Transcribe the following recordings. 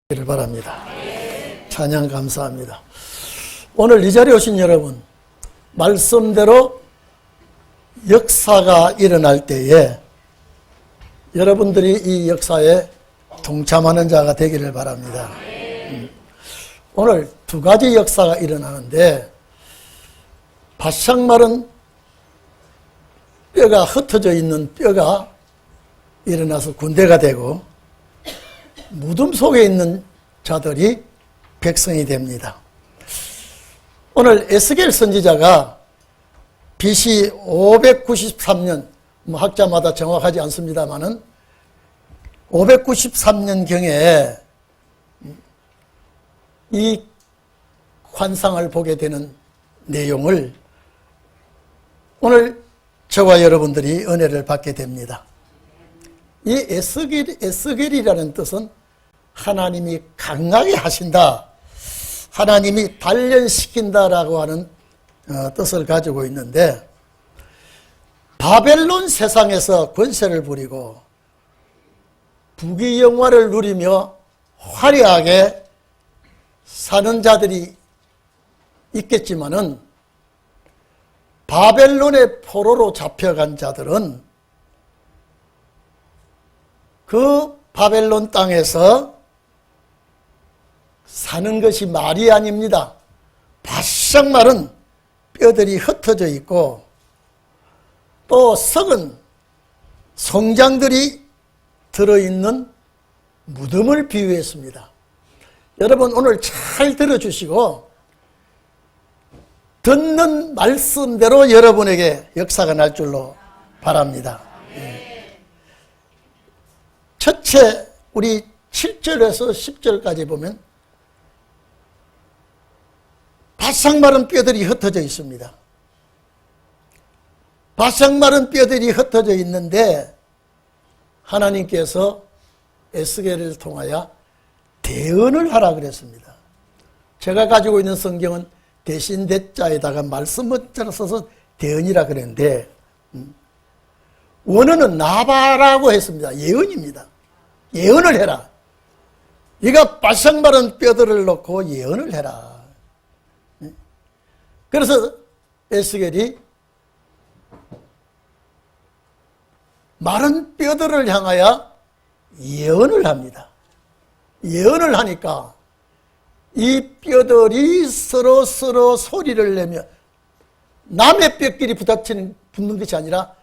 기를 바랍니다. 찬양 감사합니다. 오늘 이 자리에 오신 여러분, 말씀대로 역사가 일어날 때에 여러분들이 이 역사에 동참하는 자가 되기를 바랍니다. 오늘 두 가지 역사가 일어나는데, 바싹 마른 뼈가 흩어져 있는 뼈가 일어나서 군대가 되고, 무덤 속에 있는 자들이 백성이 됩니다. 오늘 에스겔 선지자가 BC 593년, 학자마다 정확하지 않습니다만은 593년경에 이 환상을 보게 되는 내용을 오늘 저와 여러분들이 은혜를 받게 됩니다. 이 에스겔이라는 뜻은 하나님이 강하게 하신다, 하나님이 단련시킨다라고 하는 뜻을 가지고 있는데, 바벨론 세상에서 권세를 부리고 부귀영화를 누리며 화려하게 사는 자들이 있겠지만은, 바벨론의 포로로 잡혀간 자들은 그 바벨론 땅에서 사는 것이 말이 아닙니다. 바싹 마른 뼈들이 흩어져 있고, 또 썩은 성장들이 들어있는 무덤을 비유했습니다. 여러분, 오늘 잘 들어주시고 듣는 말씀대로 여러분에게 역사가 날 줄로 바랍니다. 첫째, 우리 7절에서 10절까지 보면 바싹 마른 뼈들이 흩어져 있습니다. 바싹 마른 뼈들이 흩어져 있는데, 하나님께서 에스겔을 통하여 대언을 하라 그랬습니다. 제가 가지고 있는 성경은 대신 대자에다가 말씀 문자를 써서 대언이라 그랬는데, 원어는 나바라고 했습니다. 예언입니다. 예언을 해라. 네가 바싹 마른 뼈들을 놓고 예언을 해라. 그래서 에스겔이 마른 뼈들을 향하여 예언을 합니다. 예언을 하니까 이 뼈들이 서로 소리를 내며, 남의 뼈끼리 붙는 것이 아니라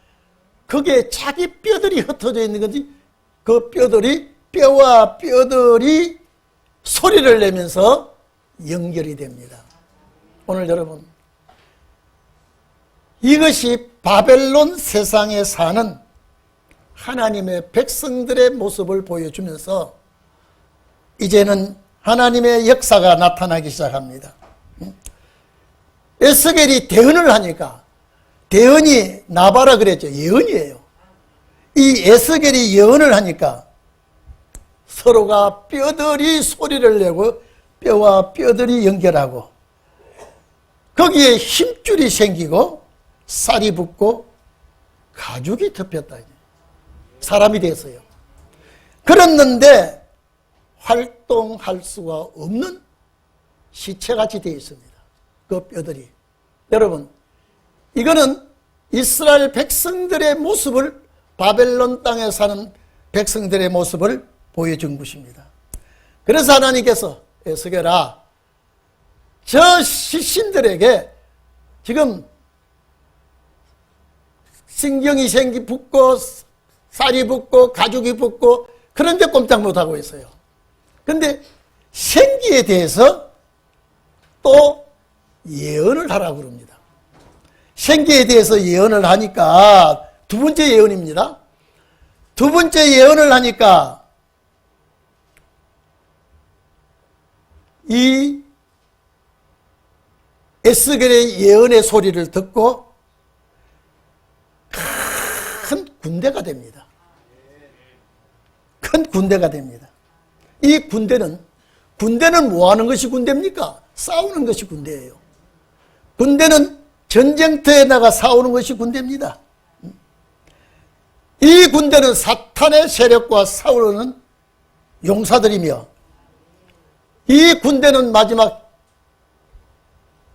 거기에 자기 뼈들이 흩어져 있는 건지, 그 뼈들이, 뼈와 뼈들이 소리를 내면서 연결이 됩니다. 오늘 여러분, 이것이 바벨론 세상에 사는 하나님의 백성들의 모습을 보여주면서 이제는 하나님의 역사가 나타나기 시작합니다. 에스겔이 대언을 하니까, 대언이 나바라 그랬죠. 예언이에요. 이 에스겔이 예언을 하니까 서로가 뼈들이 소리를 내고 뼈와 뼈들이 연결하고, 거기에 힘줄이 생기고 쌀이 붙고 가죽이 덮였다. 사람이 됐어요. 그랬는데 활동할 수가 없는 시체같이 되어 있습니다. 그 뼈들이. 여러분, 이거는 이스라엘 백성들의 모습을, 바벨론 땅에 사는 백성들의 모습을 보여준 것입니다. 그래서 하나님께서 에스겔아, 저 시신들에게 지금 신경이 붙고 쌀이 붙고 가죽이 붙고 그런데 꼼짝 못하고 있어요. 그런데 생기에 대해서 또 예언을 하라고 그럽니다. 생기에 대해서 예언을 하니까 두 번째 예언입니다. 두 번째 예언을 하니까 이 에스겔의 예언의 소리를 듣고 큰 군대가 됩니다. 큰 군대가 됩니다. 이 군대는 뭐 하는 것이 군대입니까? 싸우는 것이 군대예요. 군대는 전쟁터에 나가 싸우는 것이 군대입니다. 이 군대는 사탄의 세력과 싸우는 용사들이며 이 군대는 마지막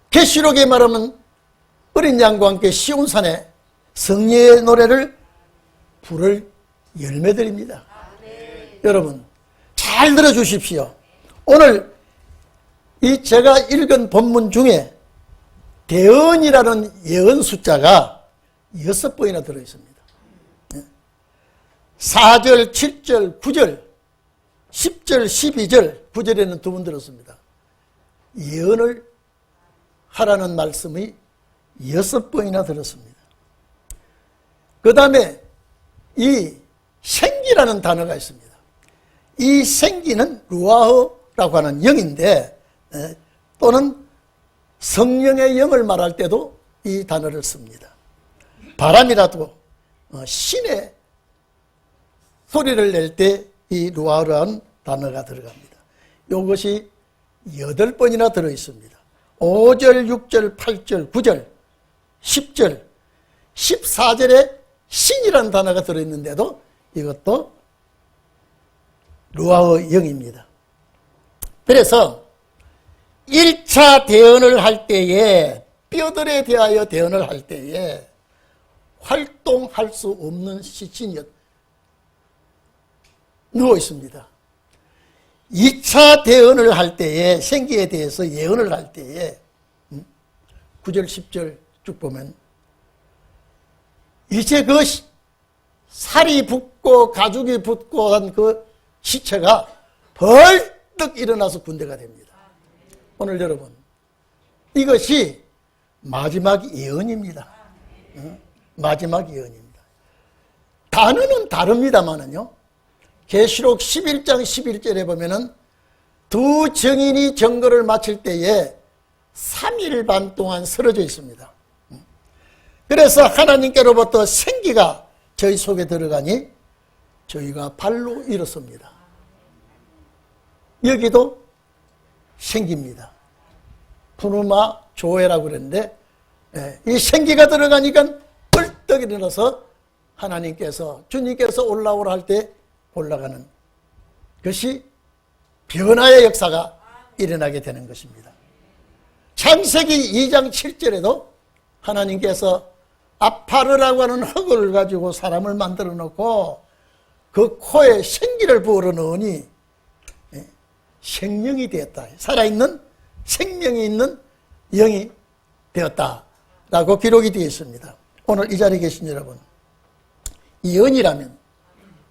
계시록에 말하면 어린 양과 함께 시온산에 성례의 노래를 부를 열매들입니다. 여러분 잘 들어주십시오. 오늘 이 제가 읽은 본문 중에 대언이라는 예언 숫자가 6번이나 들어있습니다. 4절, 7절, 9절, 10절, 12절, 9절에는 2번 들었습니다. 예언을 하라는 말씀이 6번이나 들었습니다. 그 다음에 이 생기라는 단어가 있습니다. 이 생기는 루아흐라고 하는 영인데 또는 성령의 영을 말할 때도 이 단어를 씁니다. 바람이라도 신의 소리를 낼 때 이 루아흐라는 단어가 들어갑니다. 이것이 8번이나 들어있습니다. 5절, 6절, 8절, 9절, 10절, 14절에 신이라는 단어가 들어있는데도 이것도 루아흐 영입니다. 그래서 1차 대언을 할 때에 뼈들에 대하여 대언을 할 때에 활동할 수 없는 시신이 누워 있습니다. 2차 대언을 할 때에 생기에 대해서 예언을 할 때에 9절 10절 쭉 보면 이제 그 살이 붙고 가죽이 붙고 한 그 시체가 벌떡 일어나서 군대가 됩니다. 오늘 여러분 이것이 마지막 예언입니다. 마지막 예언입니다. 단어는 다릅니다만은요. 계시록 11장 11절에 보면은 두 증인이 증거를 마칠 때에 3일 반 동안 쓰러져 있습니다. 그래서 하나님께로부터 생기가 저희 속에 들어가니 저희가 발로 일어섭니다. 여기도 생기입니다. 푸누마 조회라고 그랬는데 이 생기가 들어가니까 벌떡 일어나서 하나님께서 주님께서 올라오라 할 때 올라가는 것이 변화의 역사가 일어나게 되는 것입니다. 창세기 2장 7절에도 하나님께서 아파르라고 하는 흙을 가지고 사람을 만들어 놓고 그 코에 생기를 부어 넣으니 생명이 되었다. 살아있는 생명이 있는 영이 되었다라고 기록이 되어 있습니다. 오늘 이 자리에 계신 여러분, 예언이라면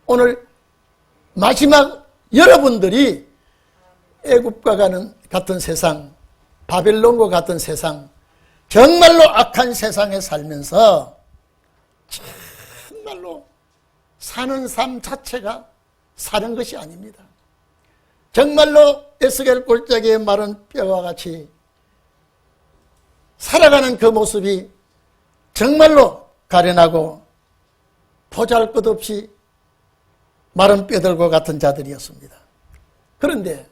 오늘 마지막 여러분들이 애굽과 같은 세상, 바벨론과 같은 세상, 정말로 악한 세상에 살면서 정말로 사는 삶 자체가 사는 것이 아닙니다. 정말로 에스겔 골짜기에 마른 뼈와 같이 살아가는 그 모습이 정말로 가련하고 보잘것없이 마른 뼈들과 같은 자들이었습니다. 그런데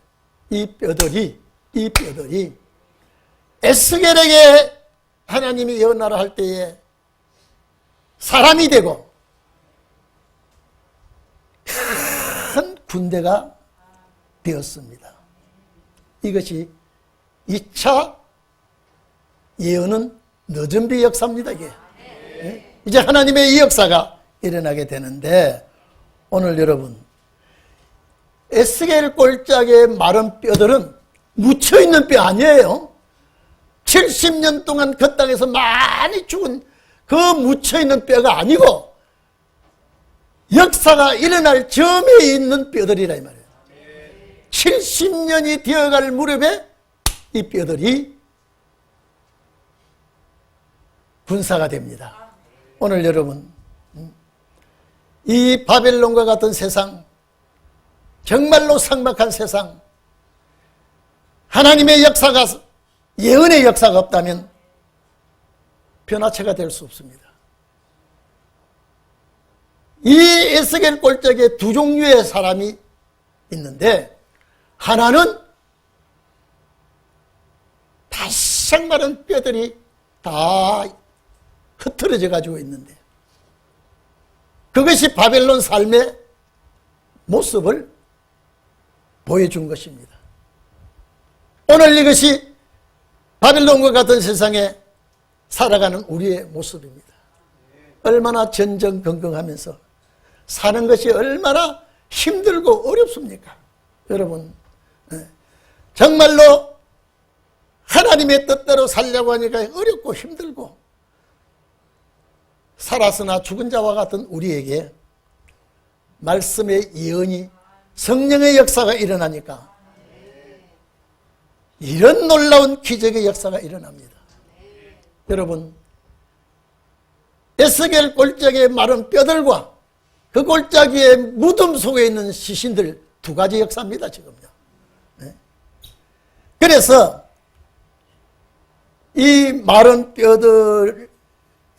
이 뼈들이 에스겔에게 하나님이 예언하라 할 때에 사람이 되고 큰 군대가 되었습니다. 이것이 2차 예언은 늦은 비 역사입니다. 이게. 이제 하나님의 이 역사가 일어나게 되는데 오늘 여러분 에스겔 골짜기의 마른 뼈들은 묻혀있는 뼈 아니에요. 70년 동안 그 땅에서 많이 죽은 그 묻혀있는 뼈가 아니고 역사가 일어날 점에 있는 뼈들이라 이 말이에요. 70년이 되어갈 무렵에 이 뼈들이 군사가 됩니다. 오늘 여러분 이 바벨론과 같은 세상, 정말로 삭막한 세상, 하나님의 역사가, 예언의 역사가 없다면 변화체가 될 수 없습니다. 이 에스겔 골짜기에 두 종류의 사람이 있는데 하나는 바싹 마른 뼈들이 다 흐트러져 가지고 있는데 그것이 바벨론 삶의 모습을 보여준 것입니다. 오늘 이것이 바벨론과 같은 세상에 살아가는 우리의 모습입니다. 얼마나 전전긍긍하면서 사는 것이 얼마나 힘들고 어렵습니까? 여러분, 정말로 하나님의 뜻대로 살려고 하니까 어렵고 힘들고, 살았으나 죽은 자와 같은 우리에게 말씀의 예언이, 성령의 역사가 일어나니까 이런 놀라운 기적의 역사가 일어납니다. 여러분, 에스겔 골짜기의 마른 뼈들과 그 골짜기의 무덤 속에 있는 시신들, 두 가지 역사입니다, 지금요. 그래서 이 마른 뼈들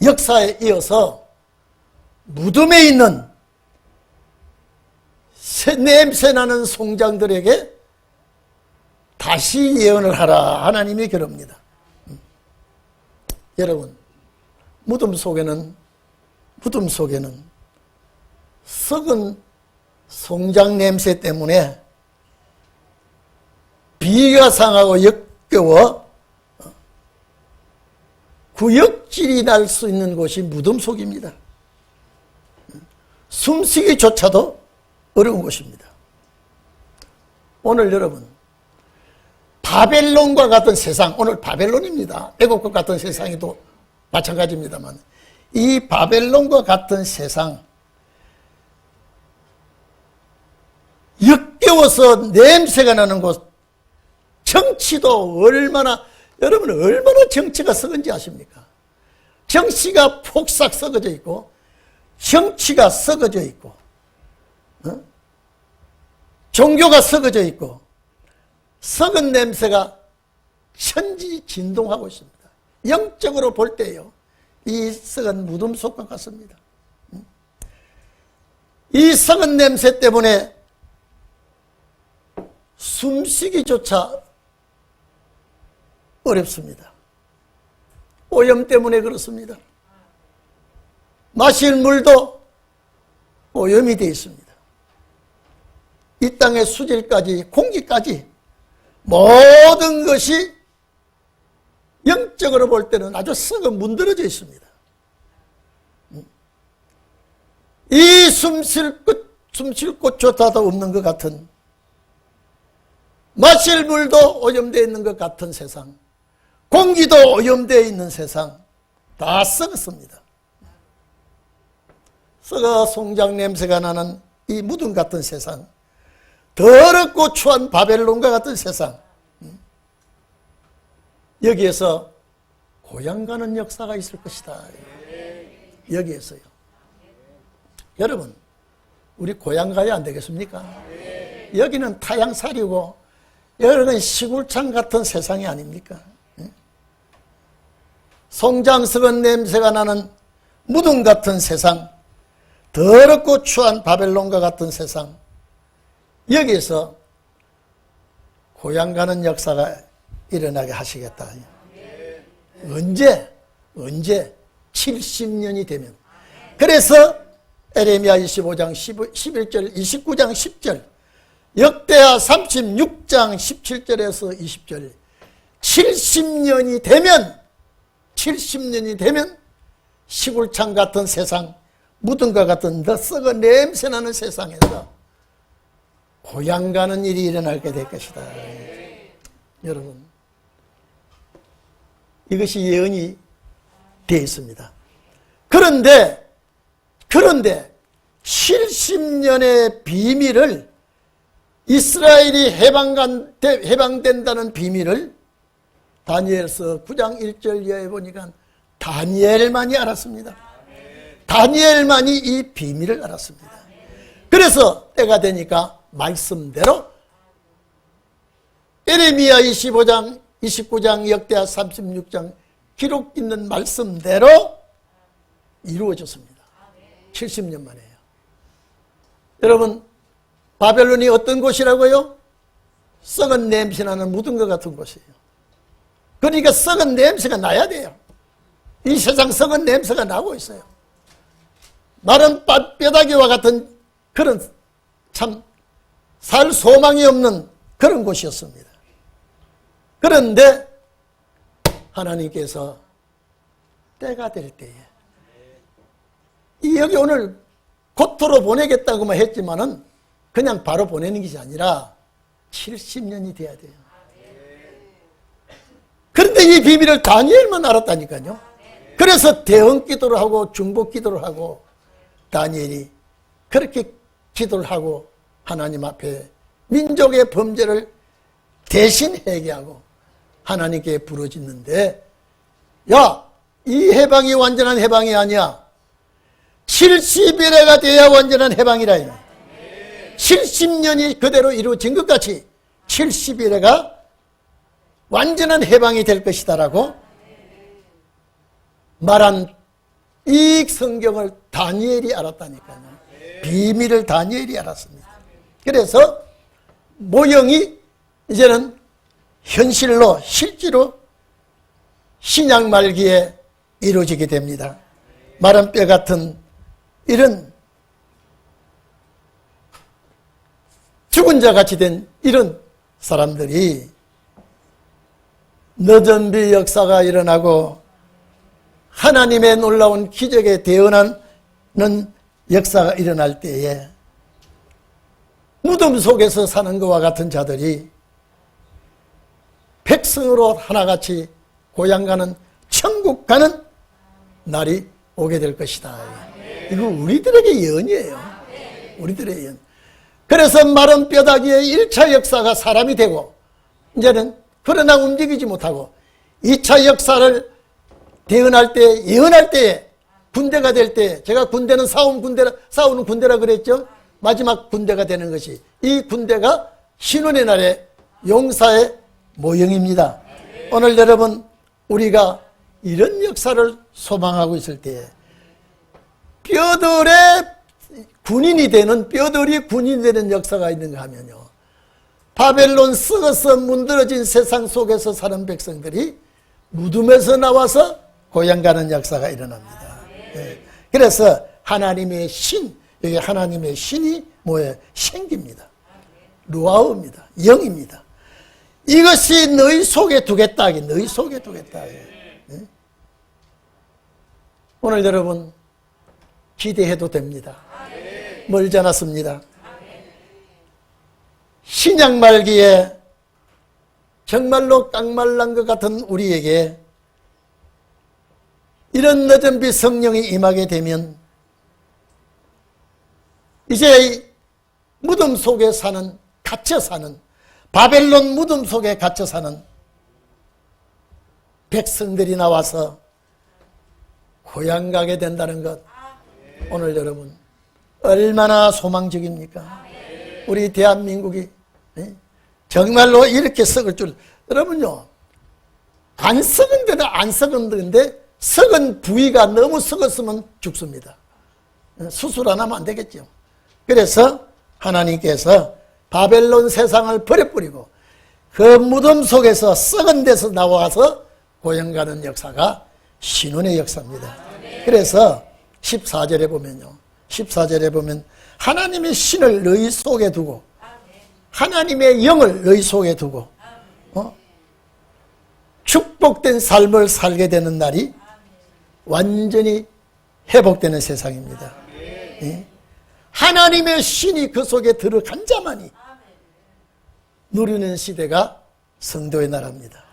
역사에 이어서 무덤에 있는 냄새나는 송장들에게 다시 예언을 하라, 하나님이 그럽니다. 여러분, 무덤 속에는 썩은 송장 냄새 때문에 비위가 상하고 역겨워 구역질이 날 수 있는 곳이 무덤 속입니다. 숨쉬기조차도 어려운 곳입니다. 오늘 여러분, 바벨론과 같은 세상, 오늘 바벨론입니다. 애국과 같은 세상에도 마찬가지입니다만, 이 바벨론과 같은 세상, 역겨워서 냄새가 나는 곳, 정치도 여러분 얼마나 정치가 썩은지 아십니까? 정치가 폭삭 썩어져 있고, 정치가 썩어져 있고, 종교가 썩어져 있고, 썩은 냄새가 천지진동하고 있습니다. 영적으로 볼 때요, 이 썩은 무덤 속과 같습니다. 이 썩은 냄새 때문에 숨쉬기조차 어렵습니다. 오염 때문에 그렇습니다. 마실 물도 오염이 되어 있습니다. 이 땅의 수질까지, 공기까지 모든 것이 영적으로 볼 때는 아주 썩어 문드러져 있습니다. 이 숨쉴 곳조차도 없는 것 같은, 마실 물도 오염되어 있는 것 같은 세상, 공기도 오염되어 있는 세상, 다 썩었습니다. 썩어 송장 냄새가 나는 이 무덤 같은 세상, 더럽고 추한 바벨론과 같은 세상, 여기에서 고향 가는 역사가 있을 것이다. 여기에서요. 여러분, 우리 고향 가야 안 되겠습니까? 여기는 타향살이고 여기는 시골창 같은 세상이 아닙니까? 송장 썩은 냄새가 나는 무덤 같은 세상, 더럽고 추한 바벨론과 같은 세상, 여기에서 고향 가는 역사가 일어나게 하시겠다. 언제? 70년이 되면. 그래서 에레미야 25장 11절, 29장 10절, 역대하 36장 17절에서 20절, 70년이 되면 시골창 같은 세상, 무덤과 같은 더 썩어 냄새나는 세상에서 고향 가는 일이 일어나게 될 것이다. 여러분, 이것이 예언이 되어 있습니다. 그런데 70년의 비밀을, 이스라엘이 해방된다는 비밀을 다니엘서 9장 1절 이하에 보니까 다니엘만이 알았습니다. 다니엘만이 이 비밀을 알았습니다. 그래서 때가 되니까 말씀대로 에레미야 25장, 29장, 역대하 36장 기록 있는 말씀대로 이루어졌습니다. 70년 만에요. 여러분, 바벨론이 어떤 곳이라고요? 썩은 냄새나는 무덤과 같은 곳이에요. 그러니까 썩은 냄새가 나야 돼요. 이 세상 썩은 냄새가 나고 있어요. 마른 뼈다귀와 같은 그런 참 살 소망이 없는 그런 곳이었습니다. 그런데 하나님께서 때가 될 때에 이 여기 오늘 고토로 보내겠다고만 했지만은 그냥 바로 보내는 것이 아니라 70년이 돼야 돼요. 그런데 이 비밀을 다니엘만 알았다니까요. 그래서 대응 기도를 하고 중보 기도를 하고 다니엘이 그렇게 기도를 하고 하나님 앞에 민족의 범죄를 대신 회개하고 하나님께 부르짖는데, 야, 이 해방이 완전한 해방이 아니야. 70일에가 돼야 완전한 해방이라. 70년이 그대로 이루어진 것 같이 70일에가 완전한 해방이 될 것이다라고 말한 이 성경을 다니엘이 알았다니까요. 비밀을 다니엘이 알았습니다. 그래서 모형이 이제는 현실로 실제로 신약 말기에 이루어지게 됩니다. 마른 뼈 같은 이런 죽은 자 같이 된 이런 사람들이 너전비 역사가 일어나고 하나님의 놀라운 기적에 대언하는 역사가 일어날 때에 무덤 속에서 사는 것과 같은 자들이 백성으로 하나같이 고향 가는, 천국 가는 날이 오게 될 것이다. 이거 우리들에게 예언이에요. 우리들의 예언. 그래서 마른 뼈다귀의 1차 역사가 사람이 되고, 이제는 그러나 움직이지 못하고 2차 역사를 대언할 때, 예언할 때에 군대가 될 때, 제가 군대는 싸우는 군대라 그랬죠. 마지막 군대가 되는 것이 이 군대가 신혼의 날에 용사의 모형입니다. 오늘 여러분, 우리가 이런 역사를 소망하고 있을 때 뼈들의 군인이 되는, 뼈들이 군인이 되는 역사가 있는가 하면요, 바벨론 썩어서 문드러진 세상 속에서 사는 백성들이 무덤에서 나와서 고향 가는 역사가 일어납니다. 네. 그래서 하나님의 신, 여기 하나님의 신이 뭐예요? 생깁니다. 루아우입니다. 영입니다. 이것이 너희 속에 두겠다. 너희 속에 두겠다. 네? 오늘 여러분 기대해도 됩니다. 멀지 않았습니다. 신약 말기에 정말로 깡말난 것 같은 우리에게 이런 늦은 빛 성령이 임하게 되면 이제 무덤 속에 사는, 갇혀 사는, 바벨론 무덤 속에 갇혀 사는 백성들이 나와서 고향 가게 된다는 것, 오늘 여러분 얼마나 소망적입니까? 우리 대한민국이 정말로 이렇게 썩을 줄, 여러분요, 안 썩은 데는 안 썩은 데인데 썩은 부위가 너무 썩었으면 죽습니다. 수술 안 하면 안 되겠죠. 그래서 하나님께서 바벨론 세상을 버려버리고 그 무덤 속에서 썩은 데서 나와서 고향 가는 역사가 신혼의 역사입니다. 그래서 14절에 보면요, 14절에 보면 하나님의 신을 너희 속에 두고 하나님의 영을 너희 속에 두고 축복된 삶을 살게 되는 날이 완전히 회복되는 세상입니다. 하나님의 신이 그 속에 들어간 자만이 누리는 시대가 성도의 나라입니다.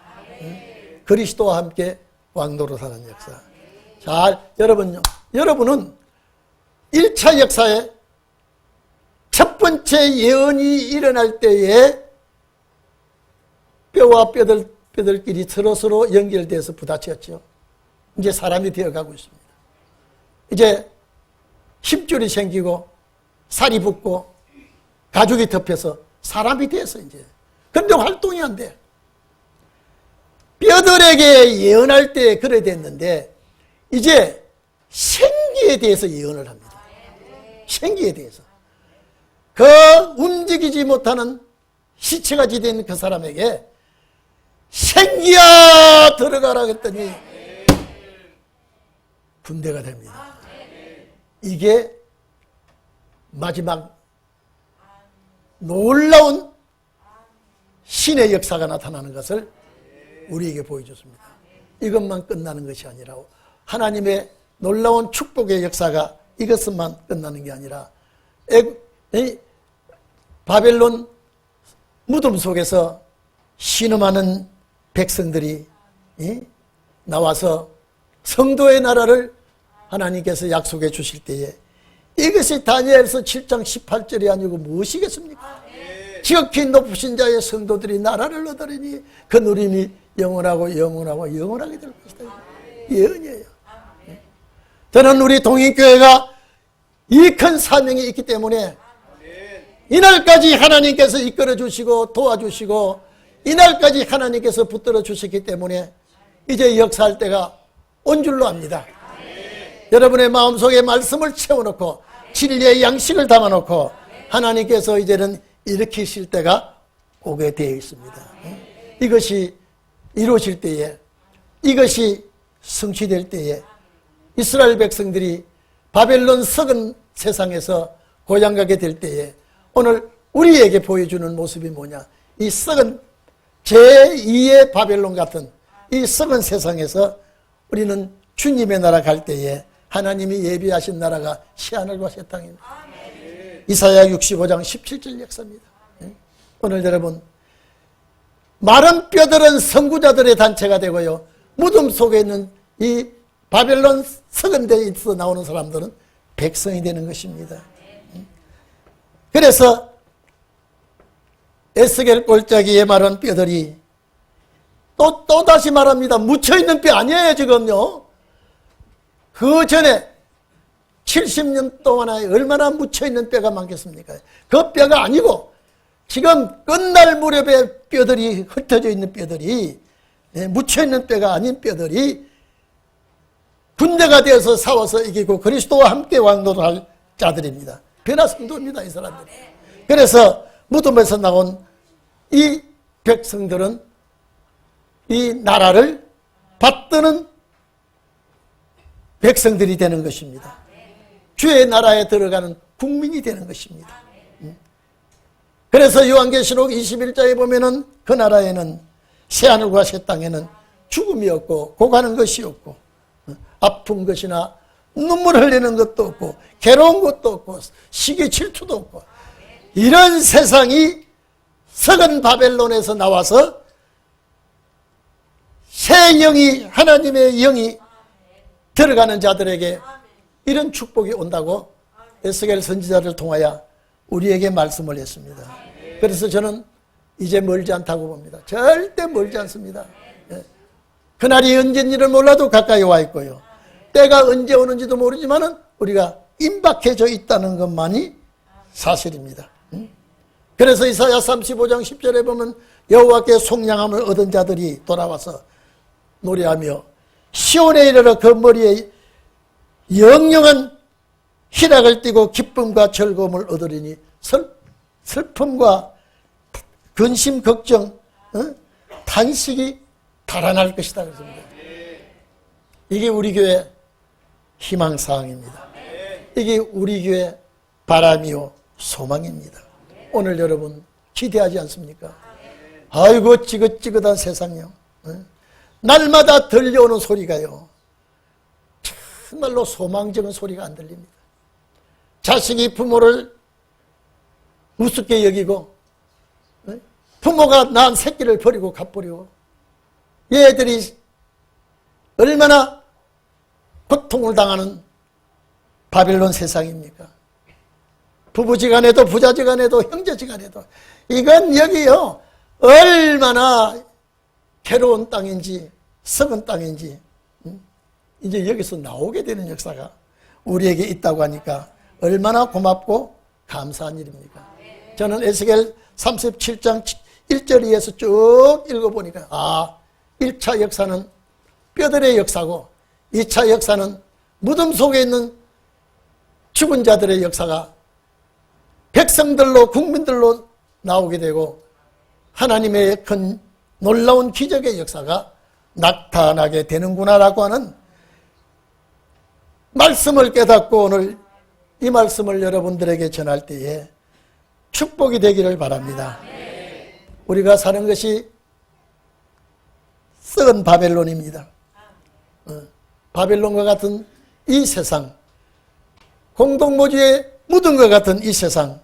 그리스도와 함께 왕도로 사는 역사. 자, 여러분은 1차 역사에 첫 번째 예언이 일어날 때에 뼈와 뼈들끼리 서로 연결돼서 부딪혔죠. 이제 사람이 되어가고 있습니다. 이제 힘줄이 생기고 살이 붙고 가죽이 덮여서 사람이 돼서 이제. 그런데 활동이 안 돼. 뼈들에게 예언할 때 그래 됐는데 이제 생기에 대해서 예언을 합니다. 생기에 대해서. 그 움직이지 못하는 시체같이 된 그 사람에게 생기야 들어가라 했더니 군대가 됩니다. 이게 마지막 놀라운 신의 역사가 나타나는 것을 우리에게 보여줬습니다. 이것만 끝나는 것이 아니라 하나님의 놀라운 축복의 역사가 이것만 끝나는 게 아니라 바벨론 무덤 속에서 신음하는 백성들이 나와서 성도의 나라를 하나님께서 약속해 주실 때에 이것이 다니엘서 7장 18절이 아니고 무엇이겠습니까? 지극히 높으신 자의 성도들이 나라를 얻으리니 그 누림이 영원하고 영원하고 영원하게 될 것이다. 예언이에요. 저는 우리 동인교회가 이 큰 사명이 있기 때문에 이날까지 하나님께서 이끌어 주시고 도와주시고 이날까지 하나님께서 붙들어 주셨기 때문에 이제 역사할 때가 온 줄로 압니다. 여러분의 마음속에 말씀을 채워놓고 진리의 양식을 담아놓고 하나님께서 이제는 일으키실 때가 오게 되어 있습니다. 이것이 이루어질 때에, 이것이 성취될 때에 이스라엘 백성들이 바벨론 썩은 세상에서 고향 가게 될 때에 오늘 우리에게 보여주는 모습이 뭐냐? 이 썩은 제2의 바벨론 같은 이 썩은 세상에서 우리는 주님의 나라 갈 때에 하나님이 예비하신 나라가 새하늘과 새 땅입니다. 이사야 65장 17절 역사입니다. 오늘 여러분, 마른 뼈들은 선구자들의 단체가 되고요, 무덤 속에 있는 이 바벨론 썩은 데에서 나오는 사람들은 백성이 되는 것입니다. 그래서 에스겔 골짜기에 마른 뼈들이 또 다시 말합니다. 묻혀있는 뼈 아니에요 지금요. 그 전에 70년 동안에 얼마나 묻혀있는 뼈가 많겠습니까? 그 뼈가 아니고 지금 끝날 무렵에 뼈들이 흩어져 있는 뼈들이, 묻혀있는 뼈가 아닌 뼈들이 군대가 되어서 싸워서 이기고 그리스도와 함께 왕노할 자들입니다. 변화성도입니다, 이 사람들이. 그래서 무덤에서 나온 이 백성들은 이 나라를 받드는 백성들이 되는 것입니다. 주의 나라에 들어가는 국민이 되는 것입니다. 그래서 요한계시록 21장에 보면은 그 나라에는 새하늘과 새 땅에는 죽음이 없고 고가는 것이 없고 아픈 것이나 눈물 흘리는 것도 없고 괴로운 것도 없고 시기 질투도 없고 이런 세상이 썩은 바벨론에서 나와서 새 영이, 하나님의 영이 들어가는 자들에게 이런 축복이 온다고 에스겔 선지자를 통하여 우리에게 말씀을 했습니다. 그래서 저는 이제 멀지 않다고 봅니다. 절대 멀지 않습니다. 그날이 언제인지를 몰라도 가까이 와 있고요, 때가 언제 오는지도 모르지만 우리가 임박해져 있다는 것만이 사실입니다. 그래서 이사야 35장 10절에 보면 여호와께 속량함을 얻은 자들이 돌아와서 노래하며 시온에 이르러 그 머리에 영영한 희락을 띠고 기쁨과 즐거움을 얻으리니 슬픔과 근심, 걱정, 탄식이 달아날 것이다. 그렇습니다. 이게 우리 교회 희망사항입니다. 이게 우리 교회 바람이요 소망입니다. 오늘 여러분 기대하지 않습니까? 아이고 찌긋찌긋한 세상이요, 날마다 들려오는 소리가요 정말로 소망적인 소리가 안 들립니다. 자식이 부모를 우습게 여기고 부모가 낳은 새끼를 버리고 가버리고 얘들이 얼마나 고통을 당하는 바벨론 세상입니까? 부부지간에도 부자지간에도 형제지간에도 이건 여기요 얼마나 괴로운 땅인지 썩은 땅인지 이제 여기서 나오게 되는 역사가 우리에게 있다고 하니까 얼마나 고맙고 감사한 일입니까? 저는 에스겔 37장 1절 이에서 쭉 읽어보니까 1차 역사는 뼈들의 역사고 2차 역사는 무덤 속에 있는 죽은 자들의 역사가 백성들로 국민들로 나오게 되고 하나님의 큰 놀라운 기적의 역사가 나타나게 되는구나라고 하는 말씀을 깨닫고 오늘 이 말씀을 여러분들에게 전할 때에 축복이 되기를 바랍니다. 우리가 사는 것이 썩은 바벨론입니다. 바벨론과 같은 이 세상, 공동모주에 묻은 것 같은 이 세상,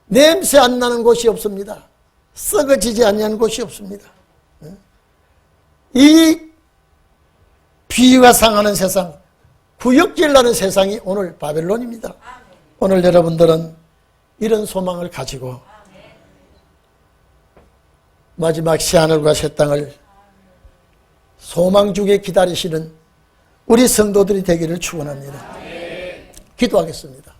냄새 안 나는 곳이 없습니다. 썩어지지 않는 곳이 없습니다. 이 비위가 상하는 세상, 구역질 나는 세상이 오늘 바벨론입니다. 오늘 여러분들은 이런 소망을 가지고 마지막 새하늘과 새 땅을 소망 주게 기다리시는 우리 성도들이 되기를 축원합니다. 기도하겠습니다.